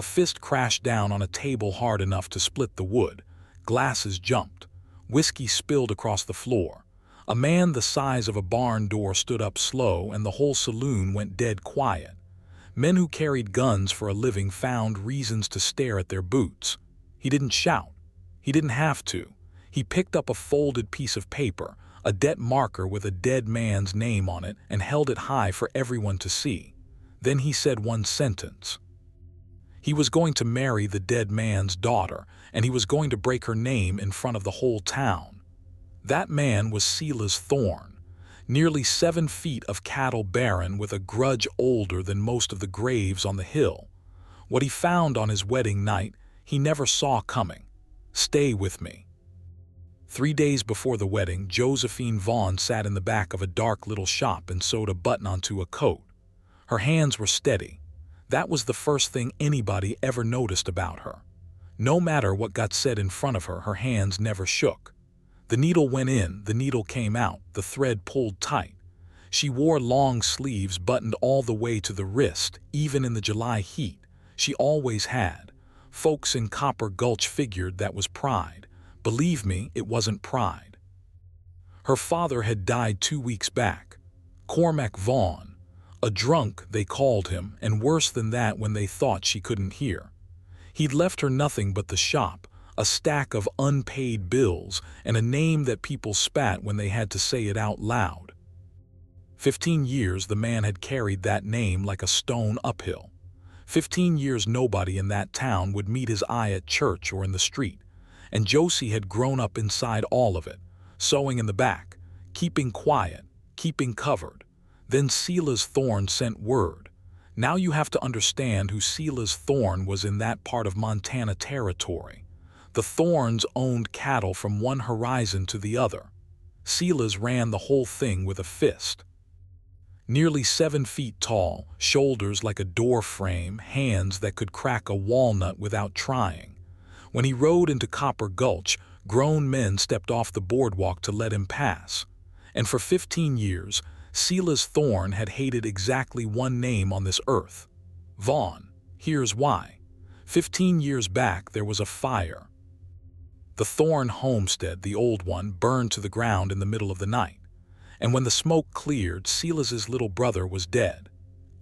A fist crashed down on a table hard enough to split the wood. Glasses jumped. Whiskey spilled across the floor. A man the size of a barn door stood up slow, and the whole saloon went dead quiet. Men who carried guns for a living found reasons to stare at their boots. He didn't shout. He didn't have to. He picked up a folded piece of paper, a debt marker with a dead man's name on it, and held it high for everyone to see. Then he said one sentence. He was going to marry the dead man's daughter, and he was going to break her name in front of the whole town. That man was Silas Thorne, nearly 7 feet of cattle baron with a grudge older than most of the graves on the hill. What he found on his wedding night, he never saw coming. Stay with me. 3 days before the wedding, Josephine Vaughn sat in the back of a dark little shop and sewed a button onto a coat. Her hands were steady. That was the first thing anybody ever noticed about her. No matter what got said in front of her, her hands never shook. The needle went in, the needle came out, the thread pulled tight. She wore long sleeves buttoned all the way to the wrist, even in the July heat. She always had. Folks in Copper Gulch figured that was pride. Believe me, it wasn't pride. Her father had died 2 weeks back. Cormac Vaughn. A drunk, they called him, and worse than that when they thought she couldn't hear. He'd left her nothing but the shop, a stack of unpaid bills, and a name that people spat when they had to say it out loud. 15 years the man had carried that name like a stone uphill. 15 years nobody in that town would meet his eye at church or in the street, and Josie had grown up inside all of it, sewing in the back, keeping quiet, keeping covered. Then Silas Thorne sent word. Now you have to understand who Silas Thorne was in that part of Montana territory. The Thornes owned cattle from one horizon to the other. Silas ran the whole thing with a fist. Nearly 7 feet tall, shoulders like a door frame, hands that could crack a walnut without trying. When he rode into Copper Gulch, grown men stepped off the boardwalk to let him pass. And for 15 years, Silas Thorne had hated exactly one name on this earth. Vaughn. Here's why. 15 years back there was a fire. The Thorne homestead, the old one, burned to the ground in the middle of the night. And when the smoke cleared, Silas's little brother was dead.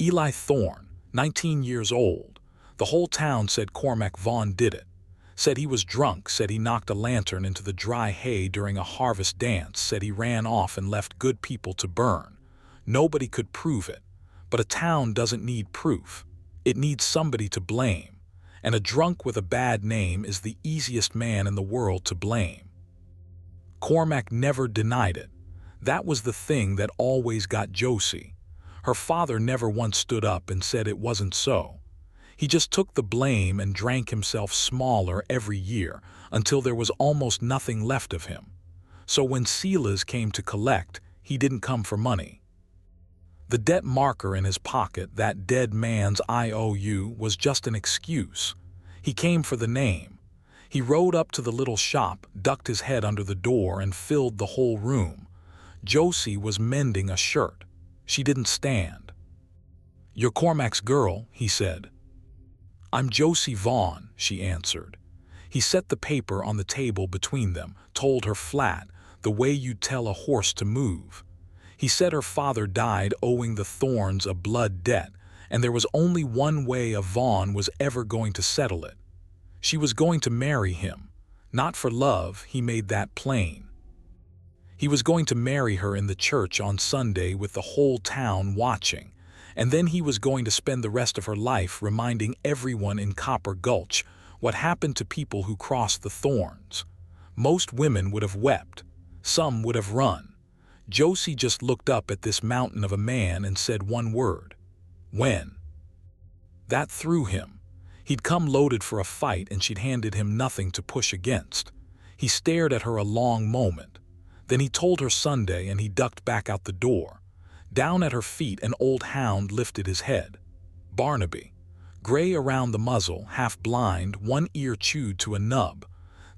Eli Thorne, 19 years old. The whole town said Cormac Vaughn did it. Said he was drunk, said he knocked a lantern into the dry hay during a harvest dance, said he ran off and left good people to burn. Nobody could prove it. But a town doesn't need proof. It needs somebody to blame. And a drunk with a bad name is the easiest man in the world to blame. Cormac never denied it. That was the thing that always got Josie. Her father never once stood up and said it wasn't so. He just took the blame and drank himself smaller every year until there was almost nothing left of him. So when Silas came to collect, he didn't come for money. The debt marker in his pocket, that dead man's IOU, was just an excuse. He came for the name. He rode up to the little shop, ducked his head under the door, and filled the whole room. Josie was mending a shirt. She didn't stand. "You're Cormac's girl," he said. "I'm Josie Vaughn," she answered. He set the paper on the table between them, told her flat, the way you'd tell a horse to move. He said her father died owing the Thornes a blood debt, and there was only one way a Vaughn was ever going to settle it. She was going to marry him. Not for love, he made that plain. He was going to marry her in the church on Sunday with the whole town watching, and then he was going to spend the rest of her life reminding everyone in Copper Gulch what happened to people who crossed the Thornes. Most women would have wept. Some would have run. Josie just looked up at this mountain of a man and said one word. When? That threw him. He'd come loaded for a fight and she'd handed him nothing to push against. He stared at her a long moment. Then he told her Sunday and he ducked back out the door. Down at her feet an old hound lifted his head. Barnaby. Gray around the muzzle, half blind, one ear chewed to a nub.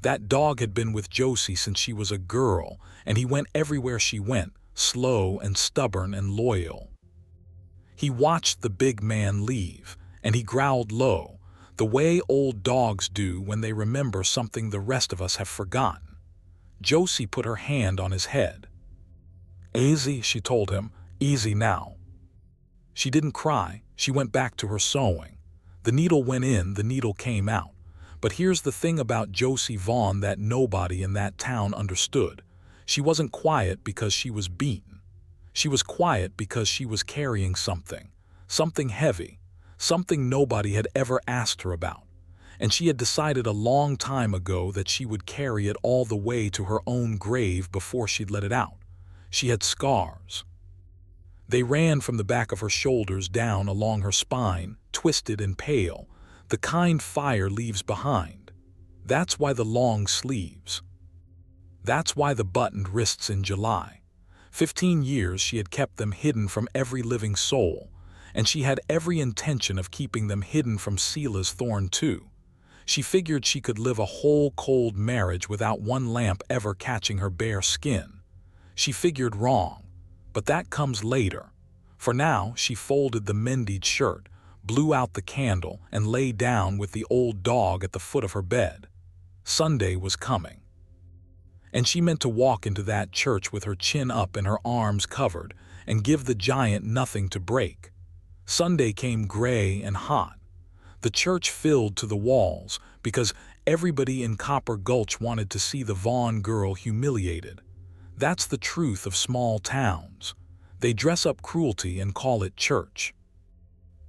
That dog had been with Josie since she was a girl, and he went everywhere she went, slow and stubborn and loyal. He watched the big man leave, and he growled low. the way old dogs do when they remember something the rest of us have forgotten. Josie put her hand on his head. "Easy," she told him, "easy now." She didn't cry. She went back to her sewing. The needle went in, the needle came out. But here's the thing about Josie Vaughn that nobody in that town understood. She wasn't quiet because she was beaten. She was quiet because she was carrying something heavy, something nobody had ever asked her about. And she had decided a long time ago that she would carry it all the way to her own grave before she'd let it out. She had scars. They ran from the back of her shoulders down along her spine, twisted and pale, the kind fire leaves behind. That's why the long sleeves. That's why the buttoned wrists in July. 15 years she had kept them hidden from every living soul, and she had every intention of keeping them hidden from Sela's thorn too. She figured she could live a whole cold marriage without one lamp ever catching her bare skin. She figured wrong, but that comes later. For now, she folded the mended shirt, blew out the candle, and lay down with the old dog at the foot of her bed. Sunday was coming. And she meant to walk into that church with her chin up and her arms covered, and give the giant nothing to break. Sunday came gray and hot. The church filled to the walls because everybody in Copper Gulch wanted to see the Vaughn girl humiliated. That's the truth of small towns. They dress up cruelty and call it church.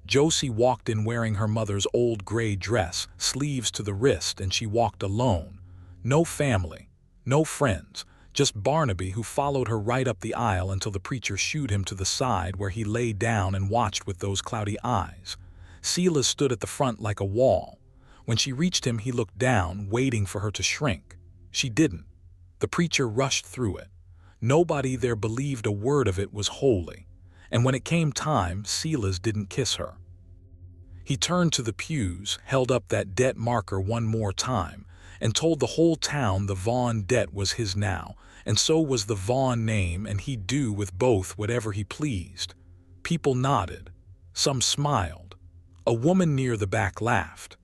Josie walked in wearing her mother's old gray dress, sleeves to the wrist, and she walked alone. No family, no friends, just Barnaby, who followed her right up the aisle until the preacher shooed him to the side, where he lay down and watched with those cloudy eyes. Sela stood at the front like a wall. When she reached him, he looked down, waiting for her to shrink. She didn't. The preacher rushed through it. Nobody there believed a word of it was holy. And when it came time, Sela's didn't kiss her. He turned to the pews, held up that debt marker one more time, and told the whole town the Vaughn debt was his now, and so was the Vaughn name, and he'd do with both whatever he pleased. People nodded. Some smiled. A woman near the back laughed.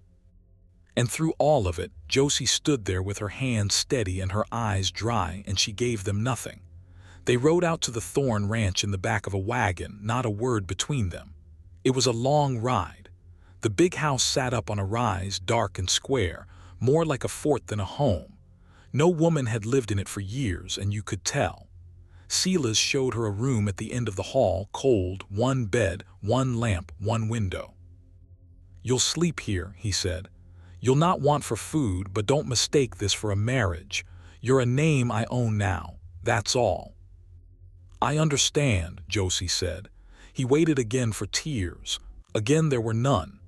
And through all of it, Josie stood there with her hands steady and her eyes dry, and she gave them nothing. They rode out to the Thorn Ranch in the back of a wagon, not a word between them. It was a long ride. The big house sat up on a rise, dark and square, more like a fort than a home. No woman had lived in it for years, and you could tell. Sela's showed her a room at the end of the hall, cold, one bed, one lamp, one window. "You'll sleep here," he said. "You'll not want for food, but don't mistake this for a marriage. You're a name I own now, that's all." "I understand," Josie said. He waited again for tears. Again there were none.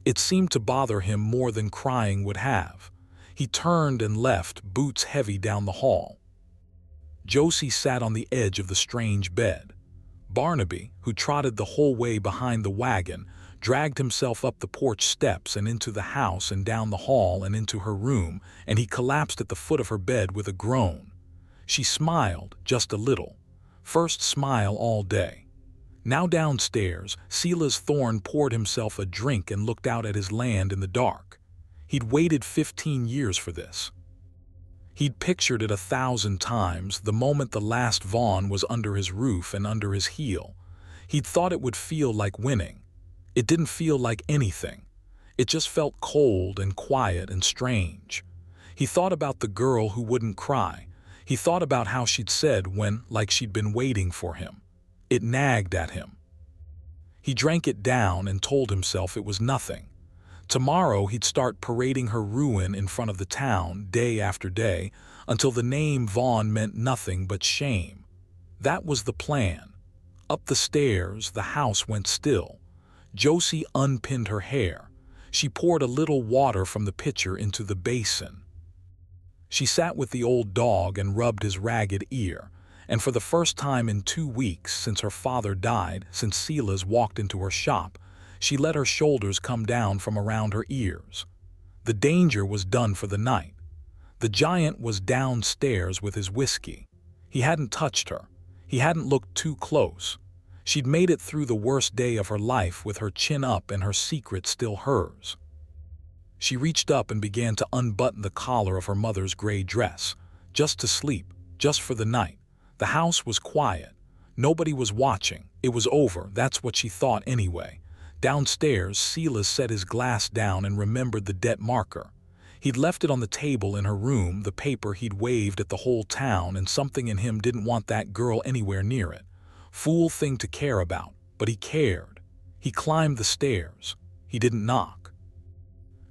It seemed to bother him more than crying would have. He turned and left, boots heavy, down the hall. Josie sat on the edge of the strange bed. Barnaby, who trotted the whole way behind the wagon, dragged himself up the porch steps and into the house and down the hall and into her room, and he collapsed at the foot of her bed with a groan. She smiled, just a little. First smile all day. Now downstairs, Sela's Thorn poured himself a drink and looked out at his land in the dark. He'd waited 15 years for this. He'd pictured it 1,000 times, the moment the last Vaughn was under his roof and under his heel. He'd thought it would feel like winning. It didn't feel like anything. It just felt cold and quiet and strange. He thought about the girl who wouldn't cry. He thought about how she'd said when, like she'd been waiting for him. It nagged at him. He drank it down and told himself it was nothing. Tomorrow he'd start parading her ruin in front of the town, day after day, until the name Vaughn meant nothing but shame. That was the plan. Up the stairs, the house went still. Josie unpinned her hair. She poured a little water from the pitcher into the basin. She sat with the old dog and rubbed his ragged ear, and for the first time in 2 weeks since her father died, since Sela's walked into her shop, she let her shoulders come down from around her ears. The danger was done for the night. The giant was downstairs with his whiskey. He hadn't touched her. He hadn't looked too close. She'd made it through the worst day of her life with her chin up and her secret still hers. She reached up and began to unbutton the collar of her mother's gray dress. Just to sleep, just for the night. The house was quiet. Nobody was watching. It was over, that's what she thought anyway. Downstairs, Silas set his glass down and remembered the debt marker. He'd left it on the table in her room, the paper he'd waved at the whole town, and something in him didn't want that girl anywhere near it. Fool thing to care about, but he cared. He climbed the stairs. He didn't knock.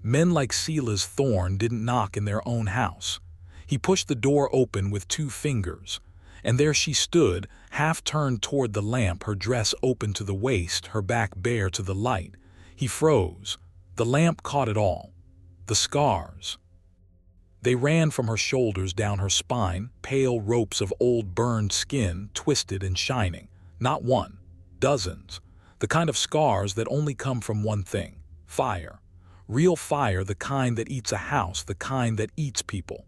Men like Silas Thorne didn't knock in their own house. He pushed the door open with 2 fingers, and there she stood, half turned toward the lamp, her dress open to the waist, her back bare to the light. He froze. The lamp caught it all. The scars. They ran from her shoulders down her spine, pale ropes of old burned skin, twisted and shining. Not one, dozens. The kind of scars that only come from one thing: fire. Real fire, the kind that eats a house, the kind that eats people.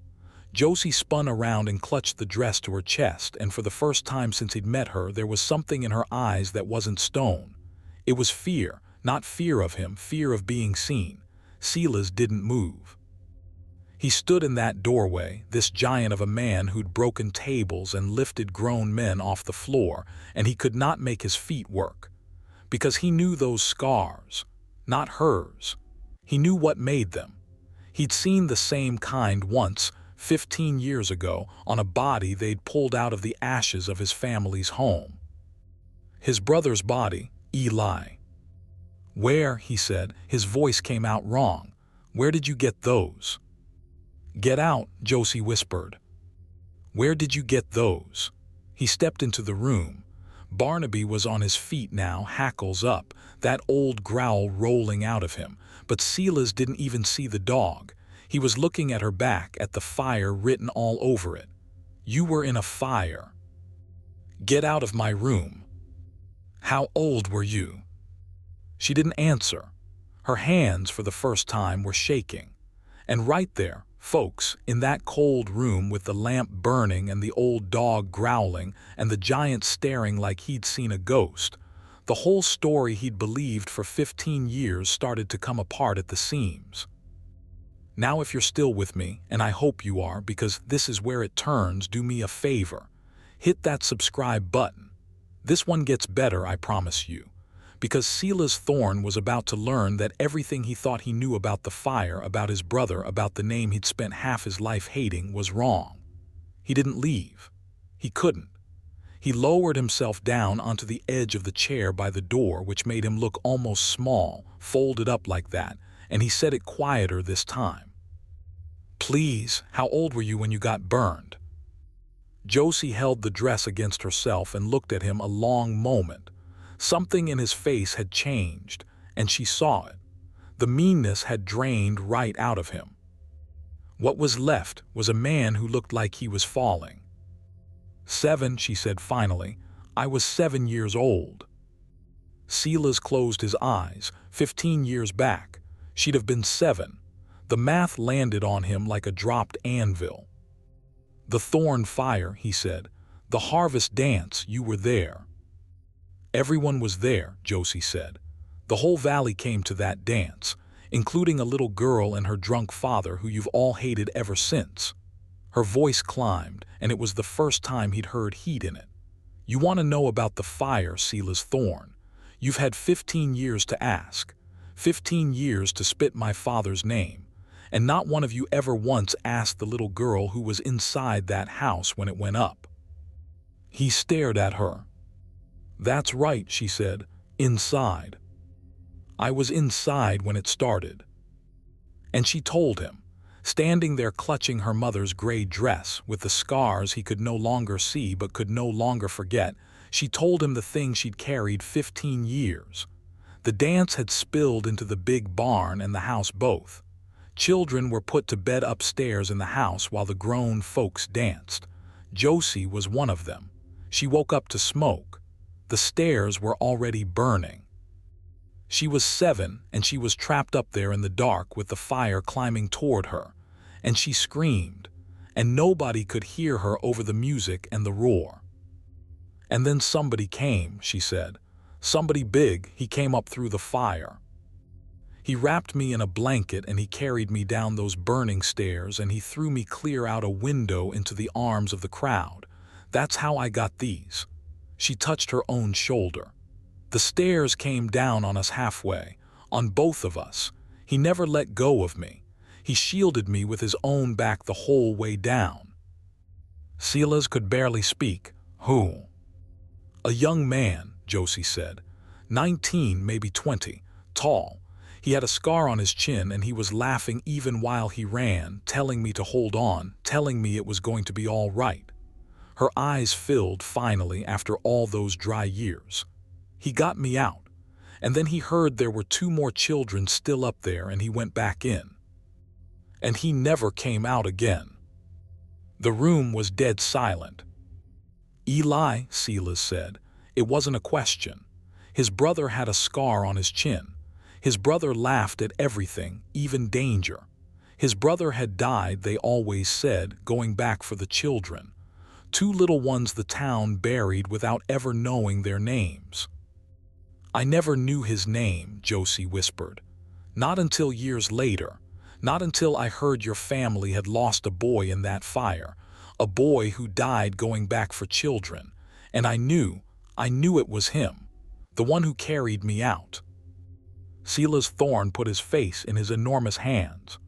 Josie spun around and clutched the dress to her chest, and for the first time since he'd met her, there was something in her eyes that wasn't stone. It was fear, not fear of him, fear of being seen. Silas didn't move. He stood in that doorway, this giant of a man who'd broken tables and lifted grown men off the floor, and he could not make his feet work. Because he knew those scars, not hers. He knew what made them. He'd seen the same kind once, 15 years ago, on a body they'd pulled out of the ashes of his family's home. His brother's body, Eli. "Where?" he said. His voice came out wrong. "Where did you get those?" "Get out," Josie whispered. "Where did you get those?" He stepped into the room. Barnaby was on his feet now, hackles up, that old growl rolling out of him. But Silas didn't even see the dog. He was looking at her back, at the fire written all over it. "You were in a fire." "Get out of my room." "How old were you?" She didn't answer. Her hands, for the first time, were shaking. And right there, folks, in that cold room with the lamp burning and the old dog growling and the giant staring like he'd seen a ghost, the whole story he'd believed for 15 years started to come apart at the seams. Now, if you're still with me, and I hope you are, because this is where it turns, do me a favor. Hit that subscribe button. This one gets better, I promise you. Because Silas Thorne was about to learn that everything he thought he knew about the fire, about his brother, about the name he'd spent half his life hating, was wrong. He didn't leave. He couldn't. He lowered himself down onto the edge of the chair by the door, which made him look almost small, folded up like that, and he said it quieter this time. "Please, how old were you when you got burned?" Josie held the dress against herself and looked at him a long moment. Something in his face had changed, and she saw it. The meanness had drained right out of him. What was left was a man who looked like he was falling. "7," she said finally. "I was 7 years old." Silas closed his eyes. 15 years back. She'd have been 7. The math landed on him like a dropped anvil. "The Thorne fire," he said. "The harvest dance, you were there." "Everyone was there," Josie said. "The whole valley came to that dance, including a little girl and her drunk father who you've all hated ever since." Her voice climbed, and it was the first time he'd heard heat in it. "You want to know about the fire, Silas Thorne? You've had 15 years to ask. 15 years to spit my father's name. And not one of you ever once asked the little girl who was inside that house when it went up." He stared at her. "That's right," she said. "Inside. I was inside when it started." And she told him, standing there clutching her mother's gray dress with the scars he could no longer see but could no longer forget, she told him the thing she'd carried 15 years. The dance had spilled into the big barn and the house both. Children were put to bed upstairs in the house while the grown folks danced. Josie was one of them. She woke up to smoke. The stairs were already burning. She was 7, and she was trapped up there in the dark with the fire climbing toward her, and she screamed, and nobody could hear her over the music and the roar. "And then somebody came," she said. "Somebody big, he came up through the fire. He wrapped me in a blanket and he carried me down those burning stairs and he threw me clear out a window into the arms of the crowd. That's how I got these. She touched her own shoulder. The stairs came down on us halfway, on both of us. He never let go of me. He shielded me with his own back the whole way down. Silas could barely speak. Who? A young man, Josie said. 19, maybe 20, tall. He had a scar on his chin and he was laughing even while he ran, telling me to hold on, telling me it was going to be all right. Her eyes filled finally after all those dry years. He got me out, and then he heard there were 2 more children still up there and he went back in. And he never came out again. The room was dead silent. Eli, Silas said. It wasn't a question. His brother had a scar on his chin. His brother laughed at everything, even danger. His brother had died, they always said, going back for the children. 2 little ones the town buried without ever knowing their names. I never knew his name, Josie whispered. Not until years later. Not until I heard your family had lost a boy in that fire. A boy who died going back for children. And I knew it was him. The one who carried me out. Silas Thorne put his face in his enormous hands.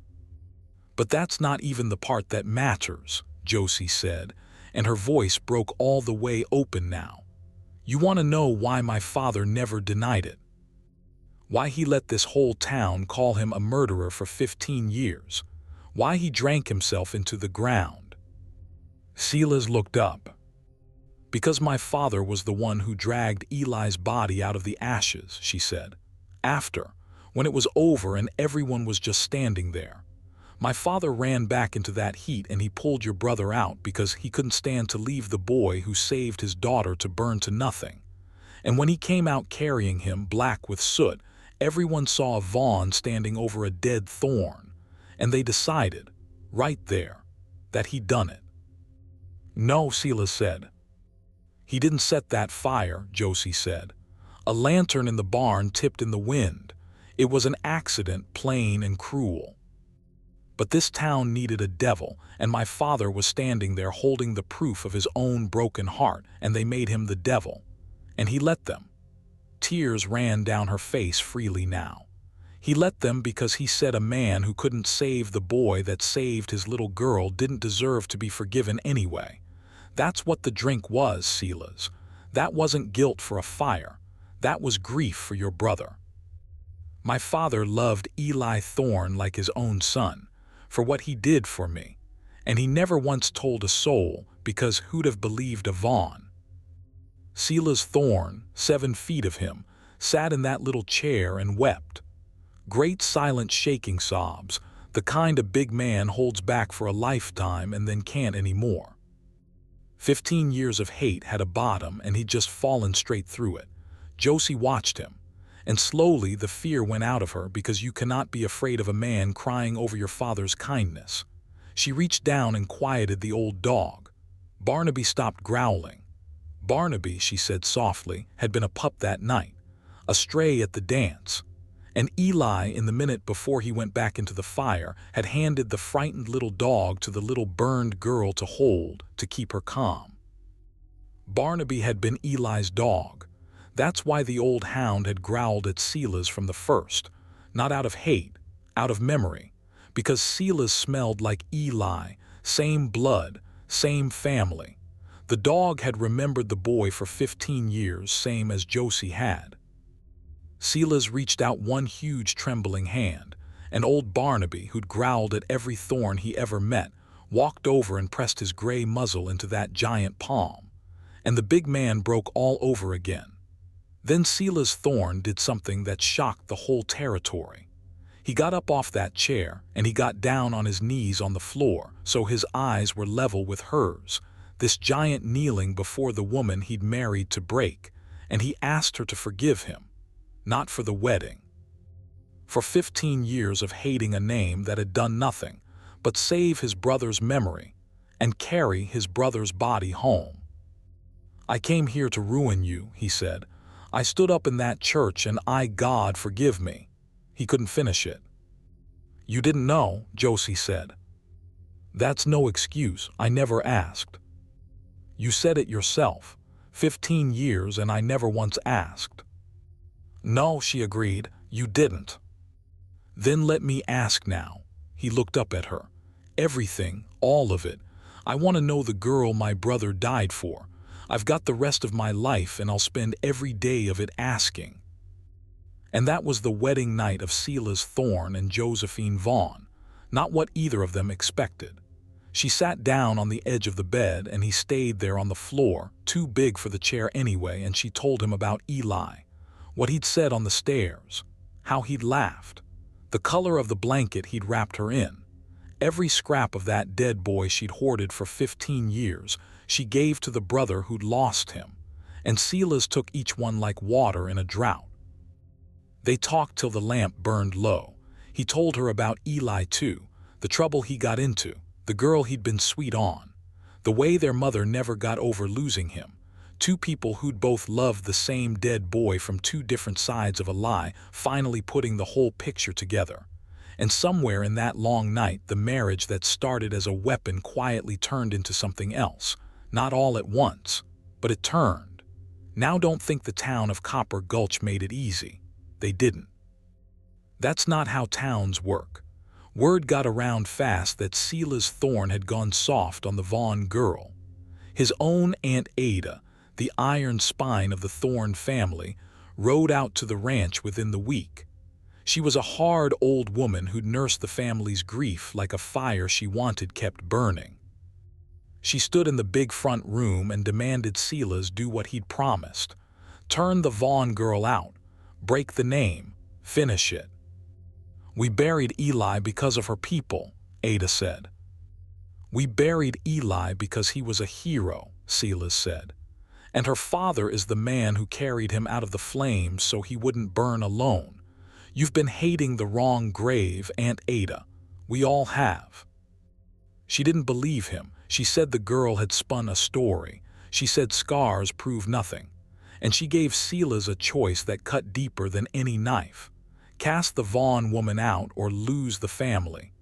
But that's not even the part that matters, Josie said, and her voice broke all the way open now. You want to know why my father never denied it? Why he let this whole town call him a murderer for 15 years? Why he drank himself into the ground? Silas looked up. Because my father was the one who dragged Eli's body out of the ashes, she said. After, when it was over and everyone was just standing there. My father ran back into that heat and he pulled your brother out because he couldn't stand to leave the boy who saved his daughter to burn to nothing. And when he came out carrying him, black with soot, everyone saw Vaughn standing over a dead Thorne, and they decided, right there, that he'd done it. No, Silas said. He didn't set that fire, Josie said. A lantern in the barn tipped in the wind. It was an accident, plain and cruel. But this town needed a devil, and my father was standing there holding the proof of his own broken heart, and they made him the devil. And he let them. Tears ran down her face freely now. He let them because he said a man who couldn't save the boy that saved his little girl didn't deserve to be forgiven anyway. That's what the drink was, Silas. That wasn't guilt for a fire. That was grief for your brother. My father loved Eli Thorne like his own son, for what he did for me, and he never once told a soul because who'd have believed a Vaughn? Silas Thorne, 7 feet of him, sat in that little chair and wept. Great silent shaking sobs, the kind a big man holds back for a lifetime and then can't anymore. 15 years of hate had a bottom and he'd just fallen straight through it. Josie watched him, and slowly the fear went out of her because you cannot be afraid of a man crying over your father's kindness. She reached down and quieted the old dog. Barnaby stopped growling. Barnaby, she said softly, had been a pup that night, a stray at the dance. And Eli, in the minute before he went back into the fire, had handed the frightened little dog to the little burned girl to hold, to keep her calm. Barnaby had been Eli's dog. That's why the old hound had growled at Silas from the first, not out of hate, out of memory, because Silas smelled like Eli, same blood, same family. The dog had remembered the boy for 15 years, same as Josie had. Silas reached out one huge trembling hand, and old Barnaby, who'd growled at every thorn he ever met, walked over and pressed his gray muzzle into that giant palm. And the big man broke all over again. Then Silas Thorne did something that shocked the whole territory. He got up off that chair, and he got down on his knees on the floor, so his eyes were level with hers, this giant kneeling before the woman he'd married to break, and he asked her to forgive him, not for the wedding. For 15 years of hating a name that had done nothing but save his brother's memory and carry his brother's body home. I came here to ruin you, he said. I stood up in that church and God forgive me. He couldn't finish it. "You didn't know," Josie said. "That's no excuse. I never asked." "You said it yourself. 15 years and I never once asked." "No," she agreed, "you didn't." "Then let me ask now." He looked up at her. "Everything, all of it. I want to know the girl my brother died for. I've got the rest of my life and I'll spend every day of it asking." And that was the wedding night of Silas Thorne and Josephine Vaughn, not what either of them expected. She sat down on the edge of the bed and he stayed there on the floor, too big for the chair anyway, and she told him about Eli, what he'd said on the stairs, how he'd laughed, the color of the blanket he'd wrapped her in. Every scrap of that dead boy she'd hoarded for 15 years, she gave to the brother who'd lost him, and Silas took each one like water in a drought. They talked till the lamp burned low. He told her about Eli too, the trouble he got into, the girl he'd been sweet on, the way their mother never got over losing him, two people who'd both loved the same dead boy from two different sides of a lie, finally putting the whole picture together. And somewhere in that long night, the marriage that started as a weapon quietly turned into something else. Not all at once, but it turned. Now don't think the town of Copper Gulch made it easy. They didn't. That's not how towns work. Word got around fast that Silas Thorne had gone soft on the Vaughn girl. His own Aunt Ada, the iron spine of the Thorne family, rode out to the ranch within the week. She was a hard old woman who'd nursed the family's grief like a fire she wanted kept burning. She stood in the big front room and demanded Silas do what he'd promised. Turn the Vaughn girl out. Break the name. Finish it. "We buried Eli because of her people," Ada said. "We buried Eli because he was a hero," Silas said. "And her father is the man who carried him out of the flames so he wouldn't burn alone. You've been hating the wrong grave, Aunt Ada. We all have." She didn't believe him. She said the girl had spun a story. She said scars prove nothing. And she gave Silas a choice that cut deeper than any knife. Cast the Vaughn woman out or lose the family.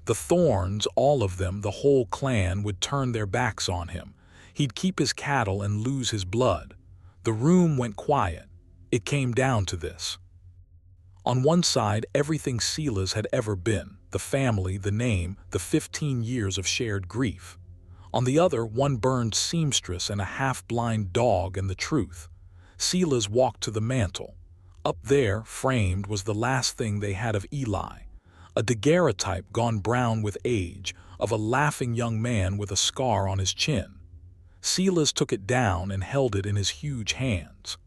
The Thornes, all of them, the whole clan, would turn their backs on him. He'd keep his cattle and lose his blood. The room went quiet. It came down to this. On one side, everything Silas had ever been, the family, the name, the 15 years of shared grief. On the other, one burned seamstress and a half-blind dog and the truth. Silas walked to the mantel. Up there, framed, was the last thing they had of Eli, a daguerreotype gone brown with age, of a laughing young man with a scar on his chin. Silas took it down and held it in his huge hands.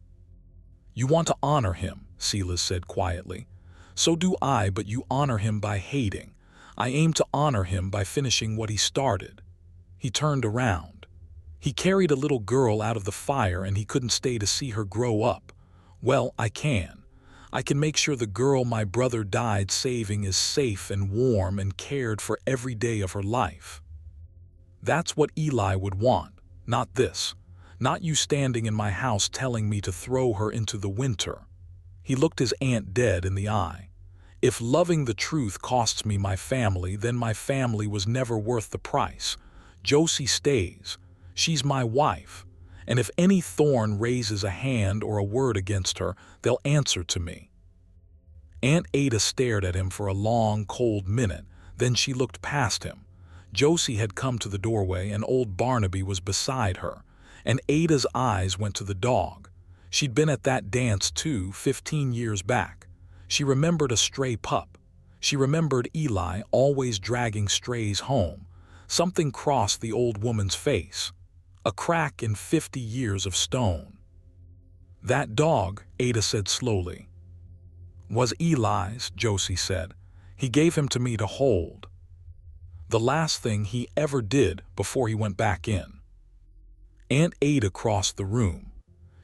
"You want to honor him," Silas said quietly. "So do I, but you honor him by hating. I aim to honor him by finishing what he started." He turned around. "He carried a little girl out of the fire and he couldn't stay to see her grow up. Well, I can. I can make sure the girl my brother died saving is safe and warm and cared for every day of her life. That's what Eli would want, not this. Not you standing in my house telling me to throw her into the winter." He looked his aunt dead in the eye. "If loving the truth costs me my family, then my family was never worth the price. Josie stays. She's my wife. And if any Thorne raises a hand or a word against her, they'll answer to me." Aunt Ada stared at him for a long, cold minute. Then she looked past him. Josie had come to the doorway and old Barnaby was beside her. And Ada's eyes went to the dog. She'd been at that dance too, 15 years back. She remembered a stray pup. She remembered Eli always dragging strays home. Something crossed the old woman's face. A crack in 50 years of stone. "That dog," Ada said slowly. "Was Eli's," Josie said. "He gave him to me to hold. The last thing he ever did before he went back in." Aunt Ada crossed the room.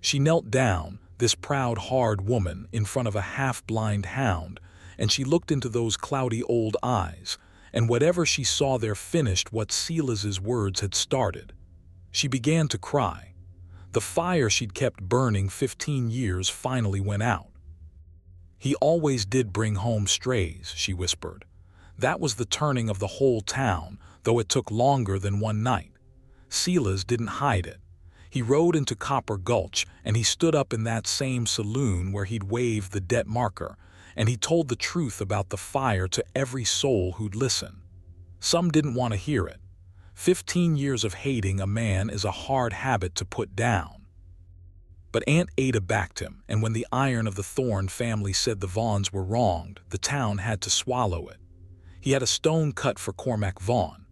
She knelt down, this proud, hard woman, in front of a half-blind hound, and she looked into those cloudy old eyes, and whatever she saw there finished what Silas's words had started. She began to cry. The fire she'd kept burning 15 years finally went out. He always did bring home strays, she whispered. That was the turning of the whole town, though it took longer than one night. Silas didn't hide it. He rode into Copper Gulch, and he stood up in that same saloon where he'd waved the debt marker, and he told the truth about the fire to every soul who'd listen. Some didn't want to hear it. 15 years of hating a man is a hard habit to put down. But Aunt Ada backed him, and when the Iron of the Thorn family said the Vaughns were wronged, the town had to swallow it. He had a stone cut for Cormac Vaughn,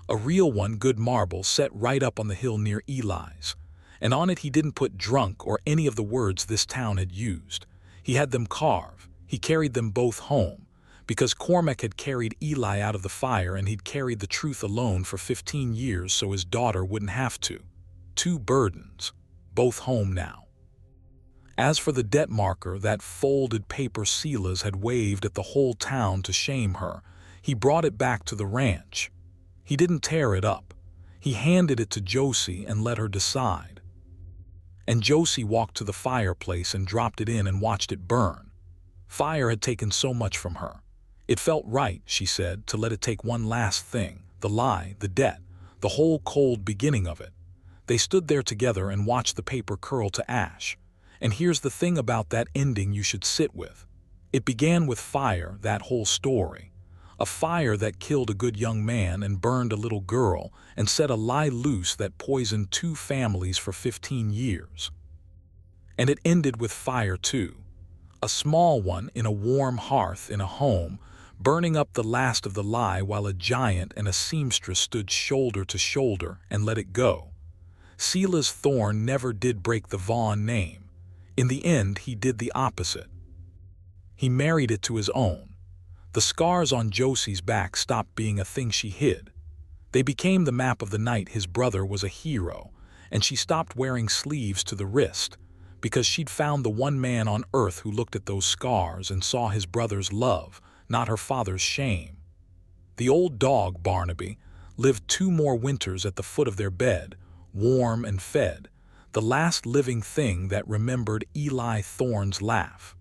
a real one, good marble, set right up on the hill near Eli's. And on it he didn't put drunk or any of the words this town had used. He had them carved. He carried them both home, because Cormac had carried Eli out of the fire, and he'd carried the truth alone for 15 years so his daughter wouldn't have to. 2 burdens, both home now. As for the debt marker, that folded paper Silas had waved at the whole town to shame her, he brought it back to the ranch. He didn't tear it up. He handed it to Josie and let her decide. And Josie walked to the fireplace and dropped it in and watched it burn. Fire had taken so much from her. It felt right, she said, to let it take one last thing, the lie, the debt, the whole cold beginning of it. They stood there together and watched the paper curl to ash. And here's the thing about that ending you should sit with. It began with fire, that whole story. A fire that killed a good young man and burned a little girl and set a lie loose that poisoned 2 families for 15 years. And it ended with fire too. A small one in a warm hearth in a home, burning up the last of the lie while a giant and a seamstress stood shoulder to shoulder and let it go. Silas Thorne never did break the Vaughn name. In the end, he did the opposite. He married it to his own. The scars on Josie's back stopped being a thing she hid. They became the map of the night his brother was a hero, and she stopped wearing sleeves to the wrist, because she'd found the one man on earth who looked at those scars and saw his brother's love, not her father's shame. The old dog, Barnaby, lived 2 more winters at the foot of their bed, warm and fed, the last living thing that remembered Eli Thorne's laugh.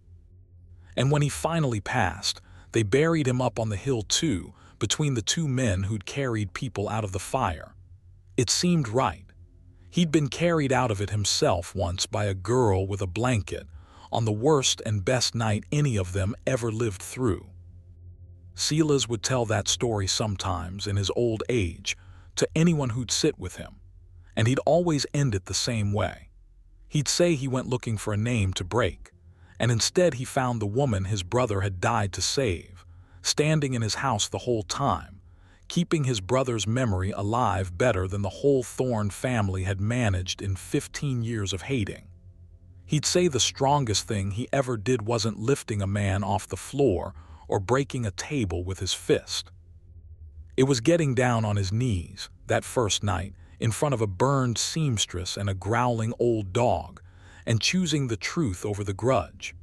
And when he finally passed, they buried him up on the hill too, between the 2 men who'd carried people out of the fire. It seemed right. He'd been carried out of it himself once by a girl with a blanket, on the worst and best night any of them ever lived through. Silas would tell that story sometimes in his old age to anyone who'd sit with him, and he'd always end it the same way. He'd say he went looking for a name to break, and instead he found the woman his brother had died to save, standing in his house the whole time, keeping his brother's memory alive better than the whole Thorne family had managed in 15 years of hating. He'd say the strongest thing he ever did wasn't lifting a man off the floor or breaking a table with his fist. It was getting down on his knees, that first night, in front of a burned seamstress and a growling old dog, and choosing the truth over the grudge.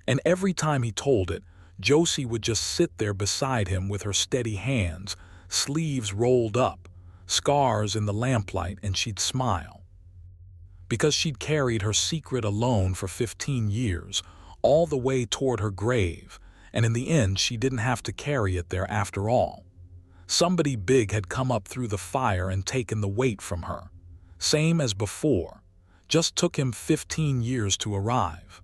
And every time he told it, Josie would just sit there beside him with her steady hands, sleeves rolled up, scars in the lamplight, and she'd smile. Because she'd carried her secret alone for 15 years, all the way toward her grave, and in the end she didn't have to carry it there after all. Somebody big had come up through the fire and taken the weight from her. Same as before, just took him 15 years to arrive.